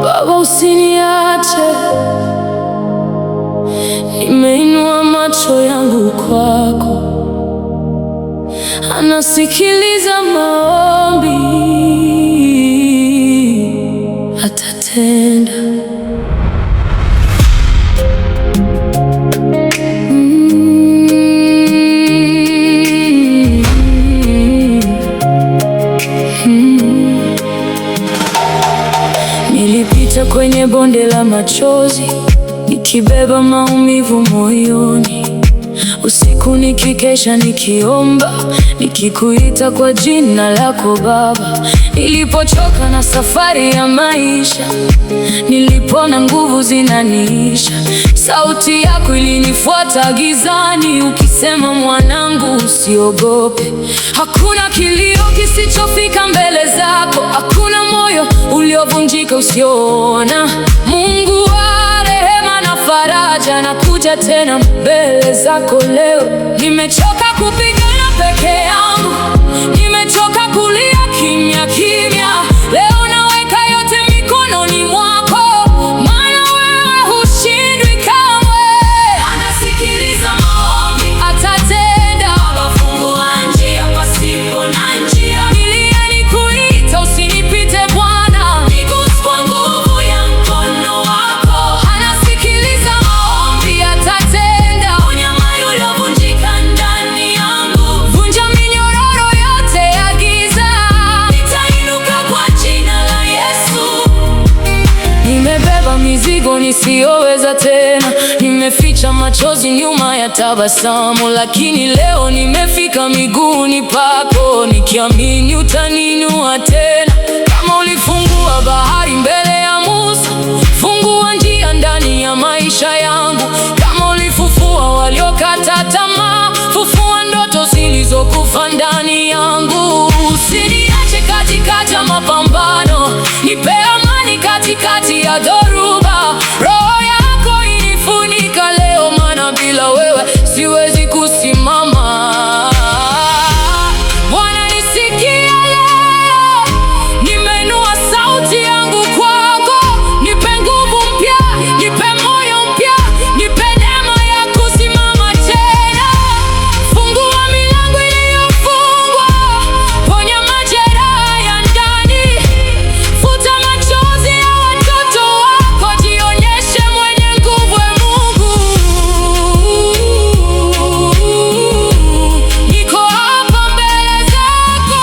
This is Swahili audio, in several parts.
Baba, usiniache, nimeinua macho yangu kwako. Anasikiliza maombi, atatenda. Nilipita kwenye bonde la machozi, nikibeba maumivu moyoni. Usiku nikikesha, nikiomba, nikikuita kwa jina lako Baba. Nilipochoka na safari ya maisha, nilipona nguvu zinaniisha. Sauti yako ilinifuata gizani, ukisema mwanangu, usiogope. Hakuna kilio kisichofika mbele zako, hakuna moyo uliovunjika usioona. Mungu wa rehema na faraja, nakuja tena mbele zako leo. Nimechoka kupigana peke yangu, nimechoka kulia kimya kimya. Leo naweka yote mikononi mwako, maana wewe hushindwi kamwe. Anasikiliza maombi, atatenda. Baba, fungua njia pasipo na njia. Nilia nikuita, usinipite Bwana, niguse kwa nguvu ya mkono wako. Anasikiliza maombi, atatenda. Ponya moyo uliovunjika ndani yangu, vunja minyororo yote ya giza. Nitainuka kwa jina la Yesu. Nimebeba mizigo nisiyoweza tena, nimeficha machozi nyuma ya tabasamu, lakini leo nimefika miguuni pako, nikiamini utaninua tena. Kama ulifungua bahari mbele ya Musa, fungua njia ndani ya maisha yangu. Kama ulifufua waliokata tamaa, fufua ndoto zilizokufa ndani yangu. Usiniache katikati ya mapambano, nipe amani katikati ya dhoruba. Roho yako inifunika leo, maana bila wewe siwezi kusimama. Bwana, nisikie leo, nimeinua sauti yangu kwako. Nipe nguvu mpya, nipe moyo mpya, nipe neema ya kusimama tena. Fungua milango iliyofungwa, ponya majeraha ya ndani, futa machozi ya watoto wako, jionyeshe mwenye nguvu, Mungu. Niko hapa mbele zako,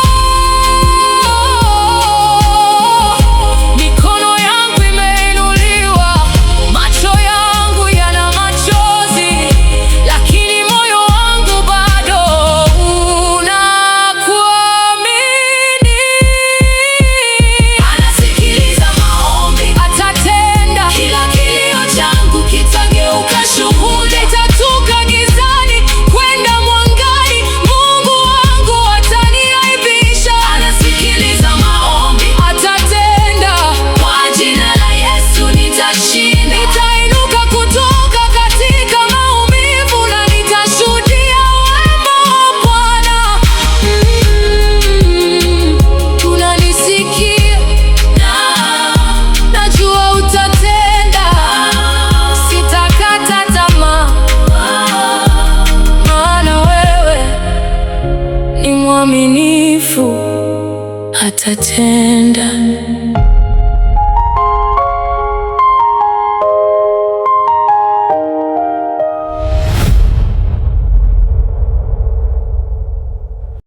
mikono yangu imeinuliwa, macho yangu yana machozi, lakini moyo wangu bado unakuamini. Anasikiliza maombi, atatenda. Kila kilio changu kitageuka shuhuda. Nitatoka gizani kwenda mwangani, Mungu wangu ataniaibisha. Anasikiliza maombi, atatenda. Kwa jina la Yesu nitashinda. Nitainuka kutoka katika maumivu na nitashuhudia wema wa Bwana. Unanisikia? Najua utatenda. Sitakata tamaa, maana wewe ni mwaminifu, atatenda.